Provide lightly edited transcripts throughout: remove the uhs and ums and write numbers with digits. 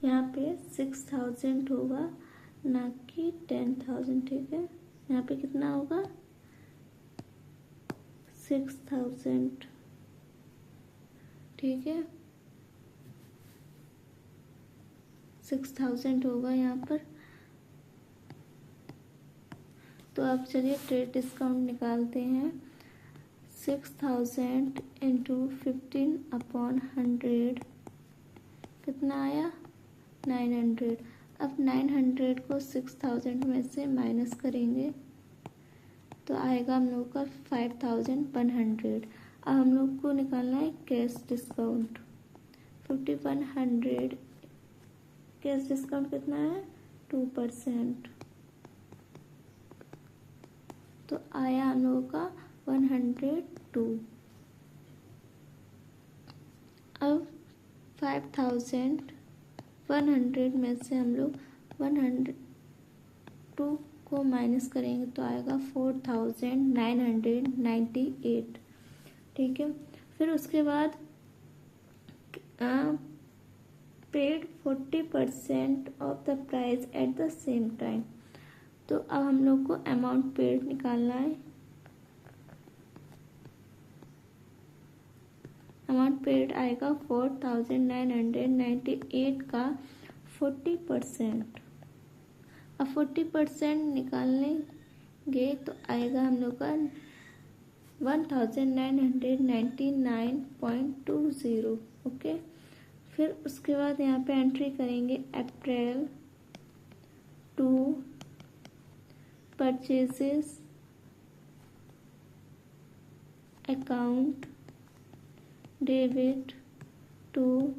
यहाँ पे 6000 होगा, ना कि 10,000। ठीक है, यहाँ पे कितना होगा 6000। ठीक है, 6000 होगा यहाँ पर। तो अब चलिए ट्रेड डिस्काउंट निकालते हैं। 6000 इंटू 15/100 कितना आया 900। अब 900 को 6000 में से माइनस करेंगे तो आएगा हम लोग का 5100। अब हम लोग को निकालना है कैश डिस्काउंट। 5100 कैश डिस्काउंट कितना है 2%। तो आया हम लोगों का 102। अब 5100 में से हम लोग 102 को माइनस करेंगे तो आएगा 4998। ठीक है, फिर उसके बाद paid 40% of the price at the same time. तो अब हम लोग को अमाउंट पेड निकालना है। अमाउंट पेड आएगा 4998 का 40%। अब 40% निकालेंगे तो आएगा हम लोग का 1999.20। ओके, फिर उसके बाद यहाँ पे एंट्री करेंगे April 2 purchases account debit to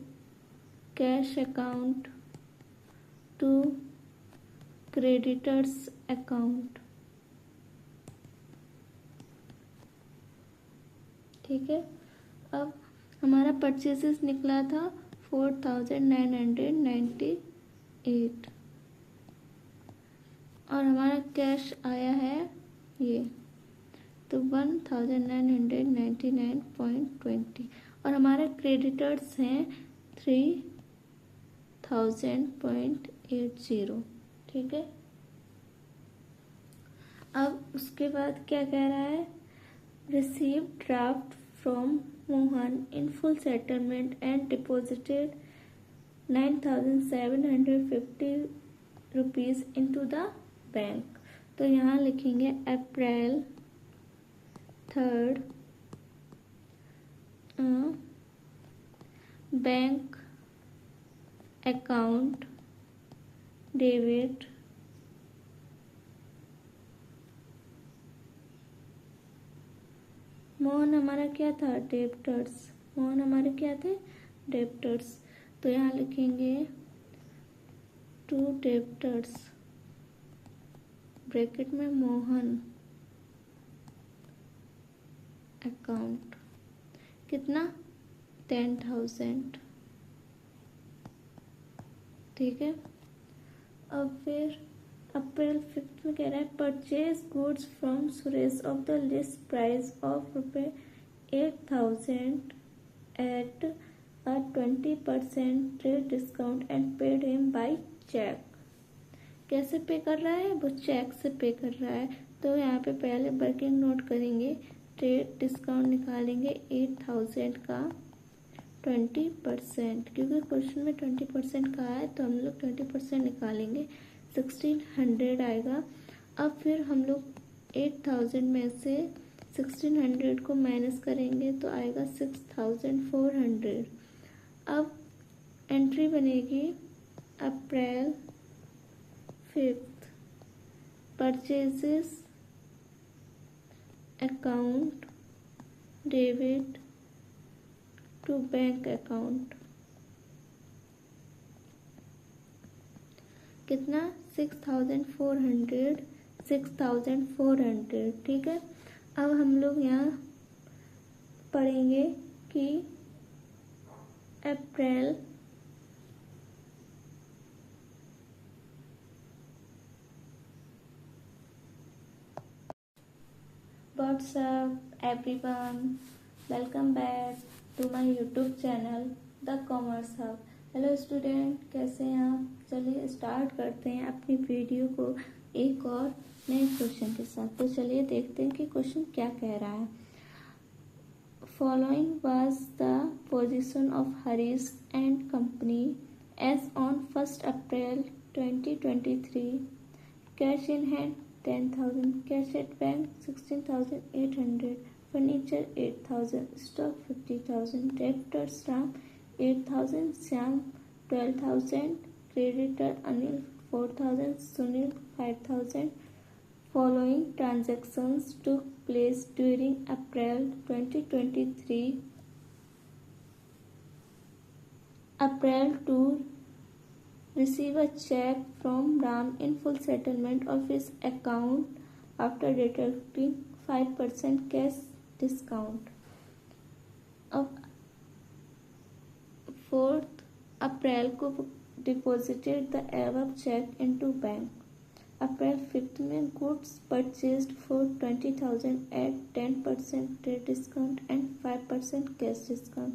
cash account to creditors account. ठीक है, अब हमारा परचेसेस निकला था 4998 और हमारा कैश आया है ये तो 1999.20 और हमारे क्रेडिटर्स हैं 3000.80। ठीक है, अब उसके बाद क्या कह रहा है, receive draft from Mohan in full settlement and deposited 9750 rupees into the bank. तो यहाँ लिखेंगे अप्रैल 3 बैंक अकाउंट डेबिट मोहन हमारा क्या था डेब्टर्स। मोहन हमारे क्या थे डेब्टर्स। तो यहाँ लिखेंगे टू डेब्टर्स ब्रैकेट में मोहन अकाउंट कितना 10,000। ठीक है, अब फिर अप्रैल 5 में कह रहा है purchase goods from Suresh of the list price ऑफ ₹8,000 at a 20% trade discount and paid him by cheque. कैसे पे कर रहा है वो चेक से पे कर रहा है। तो यहाँ पे पहले वर्किंग नोट करेंगे, ट्रेड डिस्काउंट निकालेंगे 8,000 का 20%, क्योंकि क्वेश्चन में 20% का है तो हम लोग 20% निकालेंगे 1600 आएगा। अब फिर हम लोग 8,000 में से 1600 को माइनस करेंगे तो आएगा 6,400। अब एंट्री बनेगी April 5 purchases account debit to bank account कितना 6,400। ठीक है, अब हम लोग यहाँ पढ़ेंगे कि अप्रैल What's up everyone, welcome back to my YouTube channel The Commerce Hub। Hello student, कैसे हैं आप? चलिए स्टार्ट करते हैं अपनी वीडियो को एक और नए क्वेश्चन के साथ। तो चलिए देखते हैं कि क्वेश्चन क्या कह रहा है। Following was the position of Harish and company as on 1 April 2023। Cash in hand 10,000, cash at bank 16,800, furniture 8,000, stock 50,000, debtors Ram 8,000, Shyam 12,000, creditor Anil 4,000, Sunil 5,000. Following transactions took place during April 2023. April to receive a check from Ram in full settlement of his account after deducting 5% cash discount. Of 4th April को deposited the above check into bank. April 5th में goods purchased for 20,000 at 10% trade discount and 5% cash discount.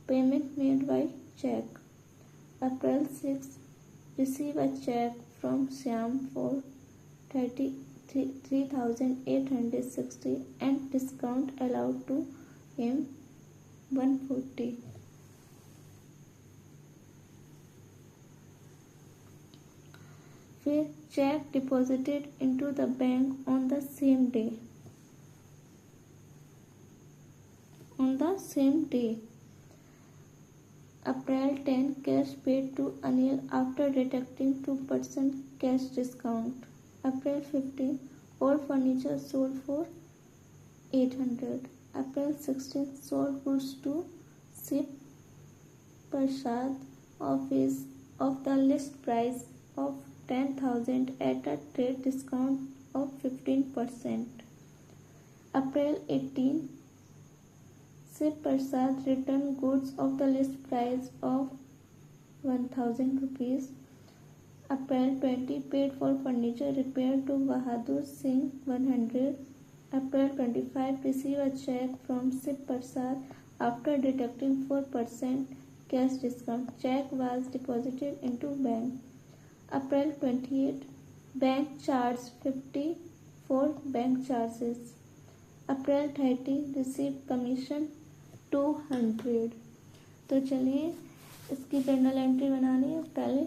Payment made by cheque. April 6 receive a cheque from Shyam for 3,860 and discount allowed to him 140। फिर cheque deposited into the bank on the same day. April 10 cash paid to Anil after deducting 2% cash discount. April 15 all furniture sold for 800। April 16 sold goods to Shiv Prasad of the list price of 10,000 at a trade discount of 15%. April 18 Shiv Prasad returned goods of the list price of 1,000 rupees. April 20 paid for furniture repair to Bahadur Singh 100. April 25 received a check from Shiv Prasad after deducting 4% cash discount. Check was deposited into bank. April 28 bank charge 50 for bank charges. April 30 receive commission 200। तो चलिए इसकी journal entry बनानी है। पहले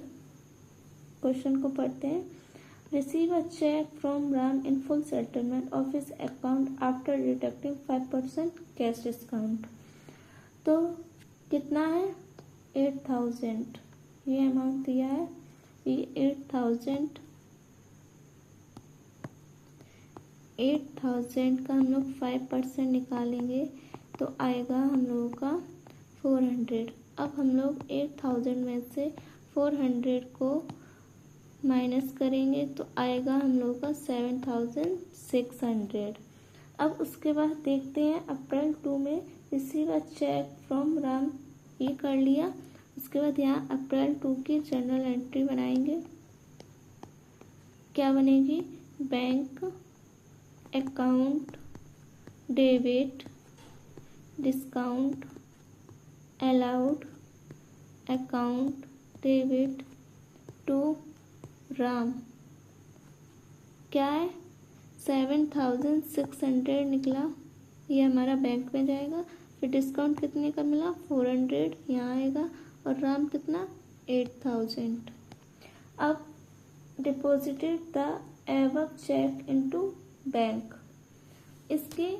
question को पढ़ते हैं। Receive a cheque from Ram in full settlement of his account after deducting 5% cash discount. तो कितना है? 8,000। ये अमाउंट दिया है। ये 8,000 का हम लोग 5% निकालेंगे तो आएगा हम लोगों का 400। अब हम लोग 8,000 में से 400 को माइनस करेंगे तो आएगा हम लोगों का 7,600। अब उसके बाद देखते हैं अप्रैल 2 में receive a cheque from Ram, ये कर लिया। उसके बाद यहाँ अप्रैल 2 की जर्नल एंट्री बनाएंगे। क्या बनेगी? Bank account debit discount allowed account debit to Ram. क्या है? 7,600 निकला। ये हमारा बैंक में जाएगा। फिर डिस्काउंट कितने का मिला? 400 यहाँ आएगा। और राम कितना? 8,000। अब deposited the above cheque into bank. इसकी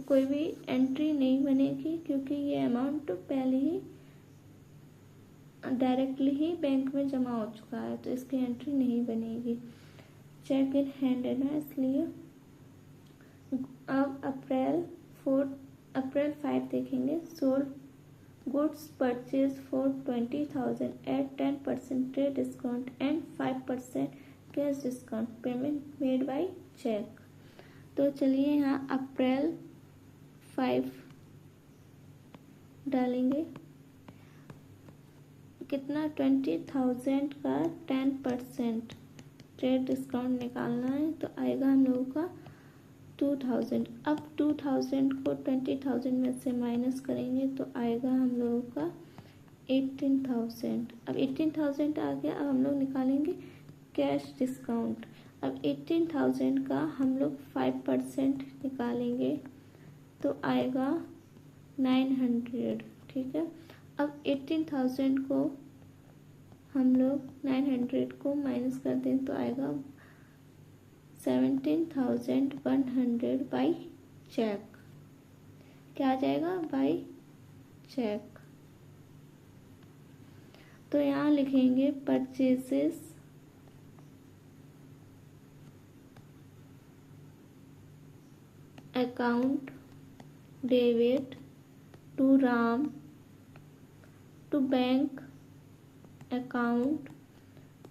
कोई भी एंट्री नहीं बनेगी क्योंकि ये अमाउंट पहले ही डायरेक्टली ही बैंक में जमा हो चुका है, तो इसकी एंट्री नहीं बनेगी। चेक इन हैंड है ना, इसलिए। अब अप्रैल 5 देखेंगे। Sold goods purchase for 20,000 at 10% trade discount and 5% cash discount. Payment made by cheque. तो चलिए यहाँ अप्रैल 5 डालेंगे। कितना? 20,000 का 10% ट्रेड डिस्काउंट निकालना है तो आएगा हम लोगों का 2,000। अब 2,000 को 20,000 में से माइनस करेंगे तो आएगा हम लोगों का 18,000। अब 18,000 आ गया। अब हम लोग निकालेंगे कैश डिस्काउंट। अब 18,000 का हम लोग 5% निकालेंगे तो आएगा 900। ठीक है। अब 18,000 को हम लोग 900 को माइनस कर दें तो आएगा 17,100 बाई चेक। क्या आ जाएगा? By cheque. तो यहाँ लिखेंगे purchases account debit to Ram to bank account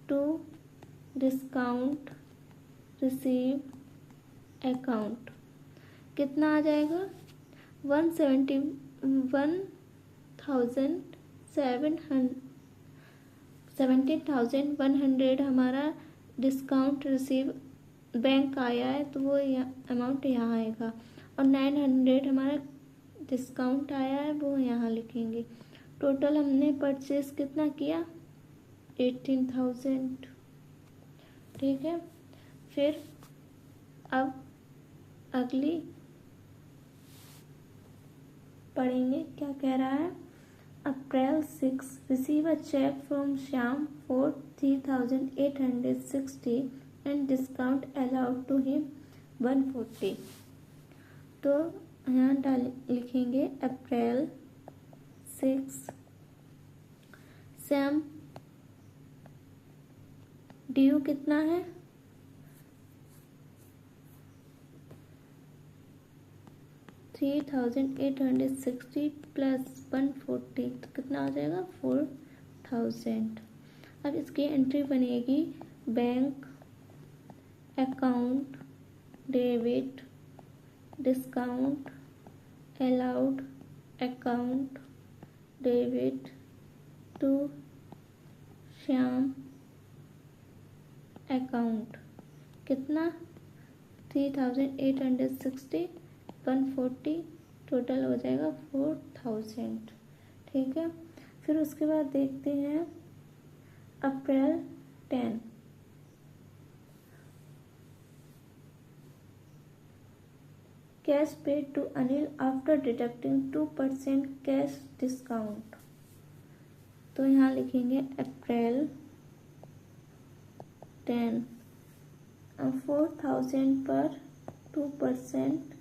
to discount receive account. कितना आ जाएगा? 17,100 हमारा डिस्काउंट रिसीव बैंक आया है तो वो अमाउंट यहाँ आएगा, और 900 हमारा डिस्काउंट आया है वो यहाँ लिखेंगे। टोटल हमने परचेस कितना किया? 18,000। ठीक है। फिर अब अगली पढ़ेंगे क्या कह रहा है। April 6 receive a cheque from Shyam for 3,860 and discount allowed to him 140। तो यहाँ लिखेंगे अप्रैल 6 श्याम ड्यू कितना है? 3,860 प्लस 140 तो कितना आ जाएगा? 4,000। अब इसकी एंट्री बनेगी bank account debit discount allowed account debit to Shyam account. कितना? 3,860 140 टोटल हो जाएगा 4,000। ठीक है। फिर उसके बाद देखते हैं April 10 cash paid to Anil after deducting 2% cash discount. तो यहाँ लिखेंगे अप्रैल 10 4,000 पर 2%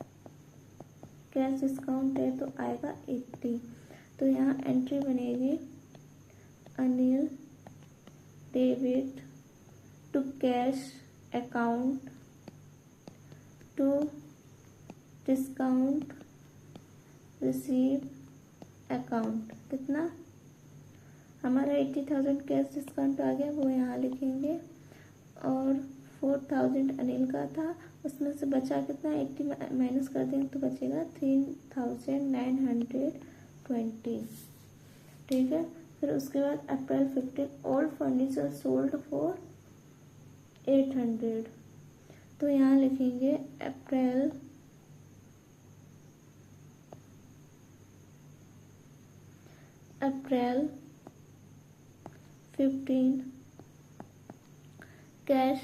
कैश डिस्काउंट है तो आएगा 80। तो यहाँ एंट्री बनेगी Anil debit to cash account to discount receive account. कितना? हमारा 80,000 कैश डिस्काउंट आ गया वो यहाँ लिखेंगे, और 4,000 अनिल का था, उसमें से बचा कितना? 80 माइनस कर देंगे तो बचेगा 3,920। ठीक है। फिर उसके बाद April 15 all furniture sold for 800। तो यहाँ लिखेंगे April 15 cash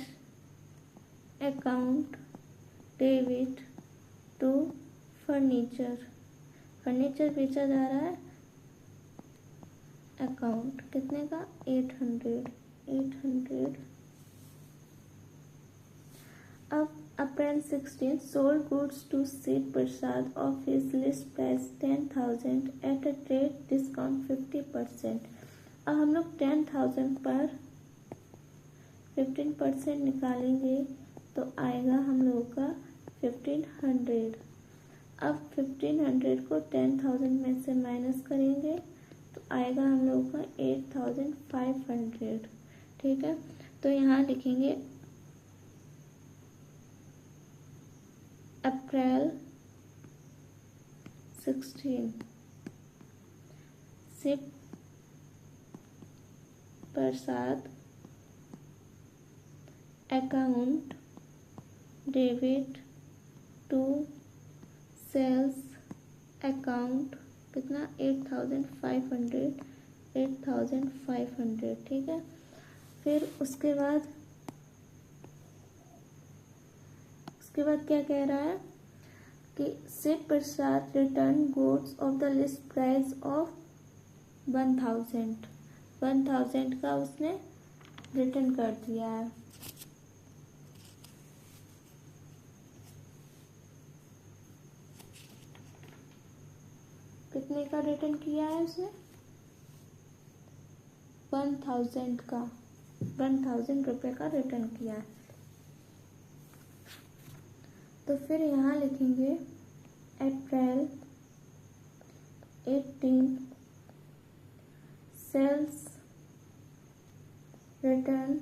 account debit to furniture बेचा जा रहा है अकाउंट कितने का? 800। अब April 16 sold goods to Shiv Prasad of his list price 10,000 at a trade discount 50%। अब हम लोग 10,000 पर 15% निकालेंगे तो आएगा हम लोगों का 1,500। अब 1,500 को 10,000 में से माइनस करेंगे तो आएगा हम लोगों का 8,500। ठीक है। तो यहाँ लिखेंगे April 16 Shiv Prasad account debit to sales account कितना? 8,500 8,500, ठीक है। फिर उसके बाद क्या कह रहा है कि Shiv Prasad return goods of the list price of 1,000 का उसने रिटर्न कर दिया है। कितने का रिटर्न किया है उसने? 1,000 रुपये का रिटर्न किया है। तो फिर यहाँ लिखेंगे April 18 sales return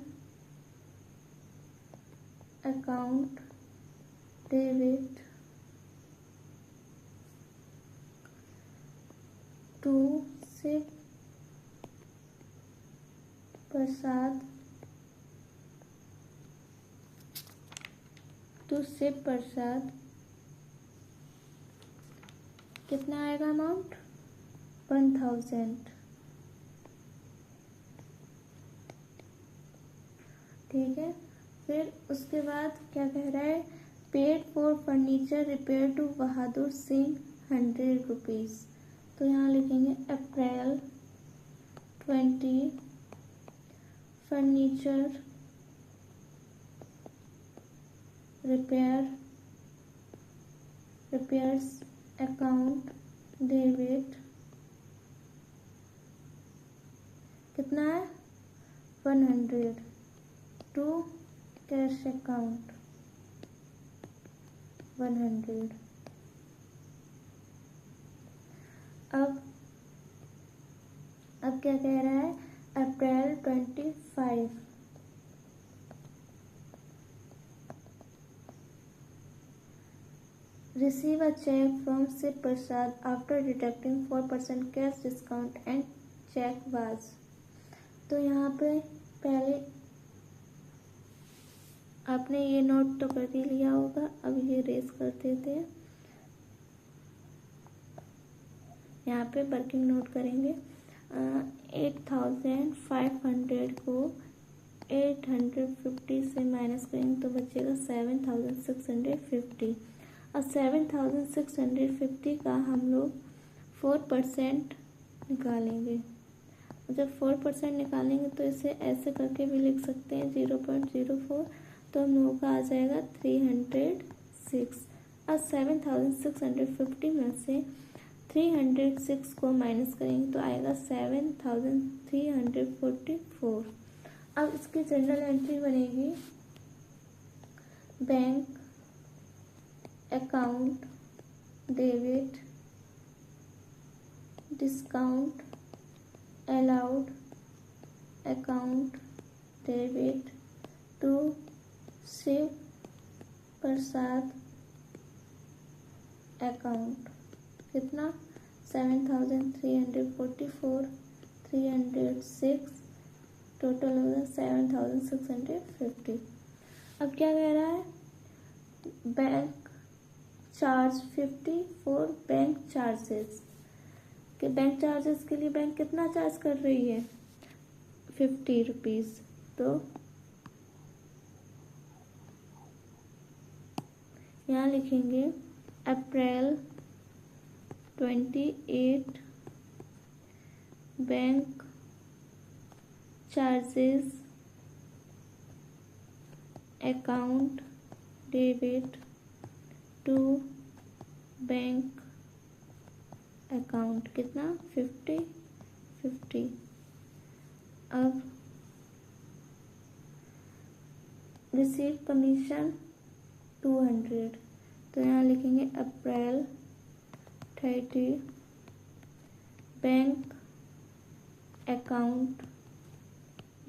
account debit to Shiv Prasad कितना आएगा अमाउंट? 1,000, ठीक है। फिर उसके बाद क्या कह रहा है? Paid for furniture repair to Bahadur Singh 100 rupees. तो यहाँ लिखेंगे April 20 furniture repairs account debit कितना है? 100 टू कैश अकाउंट 100। अब क्या कह रहा है? अप्रैल 25 receive a check from Shiv Prasad after deducting 4% cash discount and check was। तो यहाँ पे पहले आपने ये नोट तो कर ही लिया होगा, अब ये रेस कर देते हैं। यहाँ पे वर्किंग नोट करेंगे। 8,500 को 850 से माइनस करेंगे तो बचेगा 7,650। अब 7,650 का हम लोग 4% निकालेंगे। जब 4% निकालेंगे तो इसे ऐसे करके भी लिख सकते हैं 0.04, तो हम लोगों का आ जाएगा 306। अब 7,650 में से 306 को माइनस करेंगे तो आएगा 7,344। अब इसकी जनरल एंट्री बनेगी bank account debit discount allowed account debit to Shiv Prasad account. कितना? 7,344 306 टोटल होगा 7,650। अब क्या कह रहा है? Bank charge 50 for bank charges, कि बैंक चार्जेस के लिए बैंक कितना चार्ज कर रही है? 50 रुपीज़। तो यहाँ लिखेंगे April 28 bank charges account debit to bank account. कितना? 50। अब रिसीव कमीशन 200, तो यहाँ लिखेंगे April 30 bank account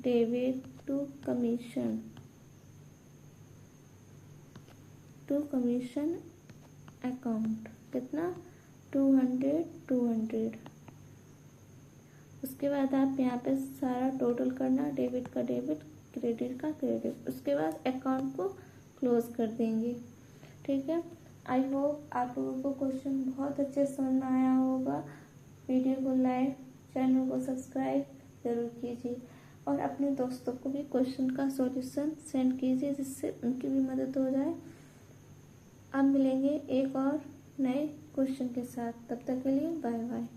debit to commission account. कितना? 200। उसके बाद आप यहाँ पे सारा टोटल करना, डेबिट का डेबिट, क्रेडिट का क्रेडिट, उसके बाद अकाउंट को क्लोज कर देंगे। ठीक है। आई होप आप लोगों को क्वेश्चन बहुत अच्छे समझ में आया होगा। वीडियो को लाइक चैनल को सब्सक्राइब ज़रूर कीजिए और अपने दोस्तों को भी क्वेश्चन का सॉल्यूशन सेंड कीजिए जिससे उनकी भी मदद हो जाए। अब मिलेंगे एक और नए क्वेश्चन के साथ, तब तक के लिए बाय बाय।